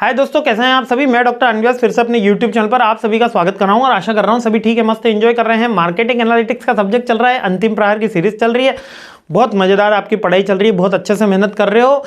हाय दोस्तों, कैसे हैं आप सभी। मैं डॉक्टर अनव्यास फिर से अपने यूट्यूब चैनल पर आप सभी का स्वागत कर रहा हूं और आशा कर रहा हूं सभी ठीक है, मस्त एंजॉय कर रहे हैं। मार्केटिंग एनालिटिक्स का सब्जेक्ट चल रहा है, अंतिम प्रहार की सीरीज चल रही है, बहुत मजेदार आपकी पढ़ाई चल रही है, बहुत अच्छे से मेहनत कर रहे हो।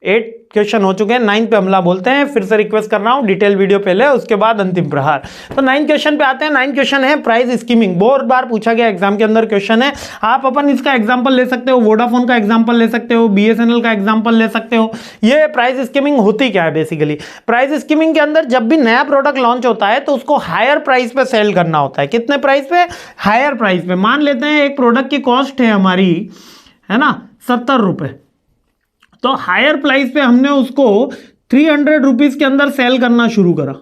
8 क्वेश्चन हो चुके हैं, 9 पे हमला बोलते हैं। फिर से रिक्वेस्ट कर रहा हूं, डिटेल वीडियो पहले, उसके बाद अंतिम प्रहार। तो 9 क्वेश्चन पे आते हैं। 9 क्वेश्चन है प्राइस स्कीमिंग, बहुत बार पूछा गया एग्जाम के अंदर क्वेश्चन है। आप अपन इसका एग्जांपल ले सकते हो, वोडाफोन का एग्जांपल ले सकते हो, बीएसएनएल का एग्जांपल ले सकते हो। ये प्राइस स्कीमिंग होती क्या है बेसिकली। प्राइस स्कीमिंग के अंदर जब भी नया प्रोडक्ट लॉन्च होता है तो उसको हायर प्राइस पे सेल करना होता है। कितने प्राइस पे? हायर प्राइस पे। मान लेते हैं एक प्रोडक्ट की कॉस्ट है हमारी, है ना, 70 रुपए, तो हायर प्राइस पे हमने उसको 300 रुपीज के अंदर सेल करना शुरू करा।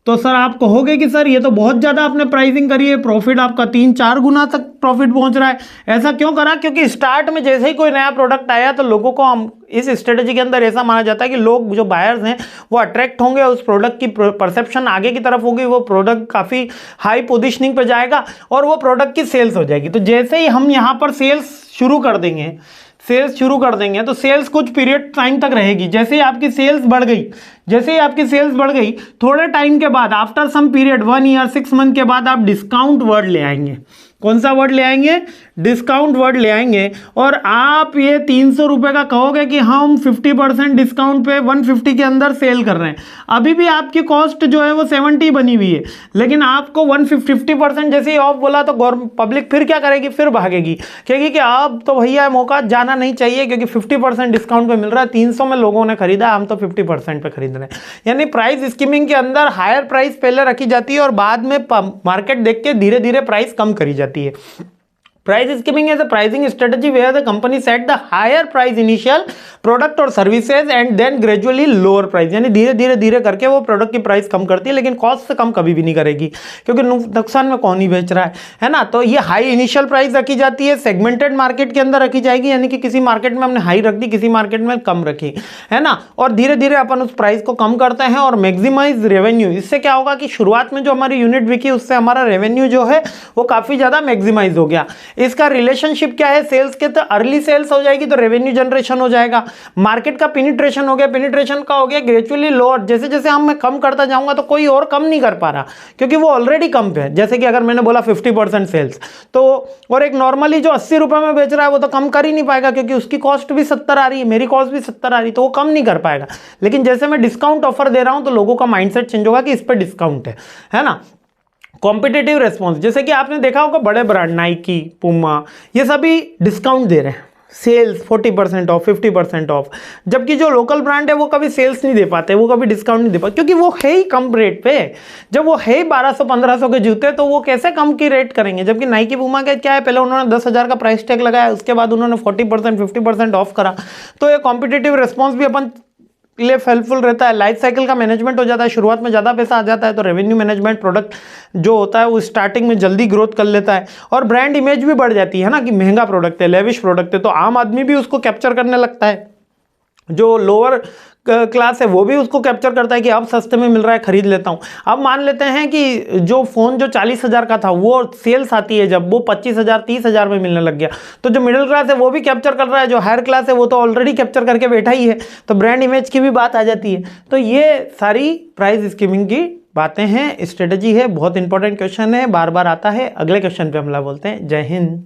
तो सर आप कहोगे कि सर ये तो बहुत ज्यादा आपने प्राइसिंग करी है, प्रॉफिट आपका 3-4 गुना तक प्रॉफिट पहुंच रहा है। ऐसा क्यों करा? क्योंकि स्टार्ट में जैसे ही कोई नया प्रोडक्ट आया तो लोगों को हम इस स्ट्रेटेजी के अंदर ऐसा माना जाता है कि लोग जो बायर्स हैं वो अट्रैक्ट होंगे, उस प्रोडक्ट की परसेप्शन आगे की तरफ होगी, वो प्रोडक्ट काफी हाई पोजिशनिंग पे जाएगा और वो प्रोडक्ट की सेल्स हो जाएगी। तो जैसे ही हम यहाँ पर सेल्स शुरू कर देंगे तो सेल्स कुछ पीरियड टाइम तक रहेगी। जैसे ही आपकी सेल्स बढ़ गई, थोड़े टाइम के बाद, after some period 1 year 6 month के बाद, आप डिस्काउंट वर्ड ले आएंगे। कौन सा वर्ड ले आएंगे? डिस्काउंट वर्ड ले आएंगे। और आप ये 300 रुपए का कहोगे कि हम 50% डिस्काउंट पे 150 के अंदर सेल कर रहे हैं। अभी भी आपकी कॉस्ट जो है वो 70 बनी हुई है, लेकिन आपको 150% जैसे ही ऑफ बोला तो पब्लिक फिर क्या करेगी? फिर भागेगी, कहेगी कि अब तो भैया मौका जाना नहीं चाहिए क्योंकि 50% डिस्काउंट पे मिल रहा है। 300 में लोगों ने खरीदा, हम तो 50% पे खरीद रहे हैं। यानी प्राइस स्कीमिंग के अंदर हायर प्राइस पहले रखी जाती है और बाद में मार्केट देख के धीरे धीरे प्राइस कम करी जाती है। Price skimming is a pricing strategy where the company set the higher price initial product or services and then gradually lower price। यानी धीरे धीरे करके वो प्रोडक्ट की प्राइस कम करती है, लेकिन कॉस्ट से कम कभी भी नहीं करेगी क्योंकि नुकसान में कौन ही बेच रहा है ना। तो ये हाई इनिशियल प्राइस रखी जाती है, सेगमेंटेड मार्केट के अंदर रखी जाएगी, यानी कि किसी मार्केट में हमने हाई रख दी, किसी मार्केट में कम रखी, है ना। और धीरे धीरे अपन उस प्राइस को कम करते हैं और मैक्सिमाइज रेवेन्यू। इससे क्या होगा कि शुरुआत में जो हमारी यूनिट बिकी उससे हमारा रेवेन्यू जो है वो काफी ज्यादा मैक्सिमाइज हो गया। इसका रिलेशनशिप क्या है सेल्स के? तो अर्ली सेल्स हो जाएगी तो रेवेन्यू जनरेशन हो जाएगा। मार्केट का पेनिट्रेशन हो गया, पेनिट्रेशन का हो गया ग्रेजुअली लोअर। जैसे जैसे हम मैं कम करता जाऊंगा तो कोई और कम नहीं कर पा रहा क्योंकि वो ऑलरेडी कम पे है। जैसे कि अगर मैंने बोला 50% सेल्स, तो और एक नॉर्मली जो 80 रुपए में बेच रहा है वो तो कम कर ही नहीं पाएगा क्योंकि उसकी कॉस्ट भी 70 आ रही है, मेरी कॉस्ट भी 70 आ रही है, तो वो कम नहीं कर पाएगा। लेकिन जैसे मैं डिस्काउंट ऑफर दे रहा हूं तो लोगों का माइंडसेट चेंज होगा कि इस पर डिस्काउंट है ना। कॉम्पिटिटिव रेस्पॉन्स, जैसे कि आपने देखा होगा बड़े ब्रांड नाइकी, पुमा, ये सभी डिस्काउंट दे रहे हैं, सेल्स 40% ऑफ, 50% ऑफ। जबकि जो लोकल ब्रांड है वो कभी सेल्स नहीं दे पाते, वो कभी डिस्काउंट नहीं दे पाते क्योंकि वो है ही कम रेट पे। जब वो है 1200-1500 के जूते तो वो कैसे कम की रेट करेंगे। जबकि नाइकी, पुमा का क्या है, पहले उन्होंने 10,000 का प्राइस टैग लगाया, उसके बाद उन्होंने 40% 50% ऑफ करा। तो ये कॉम्पिटिटिव रेस्पॉन्स भी अपन लिए हेल्पफुल रहता है। लाइफ साइकिल का मैनेजमेंट हो जाता है, शुरुआत में ज़्यादा पैसा आ जाता है तो रेवेन्यू मैनेजमेंट, प्रोडक्ट जो होता है वो स्टार्टिंग में जल्दी ग्रोथ कर लेता है और ब्रांड इमेज भी बढ़ जाती है ना कि महंगा प्रोडक्ट है, लेविश प्रोडक्ट है, तो आम आदमी भी उसको कैप्चर करने लगता है। जो लोअर क्लास है वो भी उसको कैप्चर करता है कि अब सस्ते में मिल रहा है, खरीद लेता हूं। अब मान लेते हैं कि जो फोन जो 40,000 का था वो सेल्स आती है जब वो 25,000 30,000 में मिलने लग गया, तो जो मिडिल क्लास है वो भी कैप्चर कर रहा है, जो हायर क्लास है वो तो ऑलरेडी कैप्चर करके बैठा ही है, तो ब्रांड इमेज की भी बात आ जाती है। तो ये सारी प्राइस स्कीमिंग की बातें हैं, स्ट्रेटेजी है, बहुत इंपॉर्टेंट क्वेश्चन है, बार बार आता है। अगले क्वेश्चन पे हमला बोलते हैं। जय हिंद।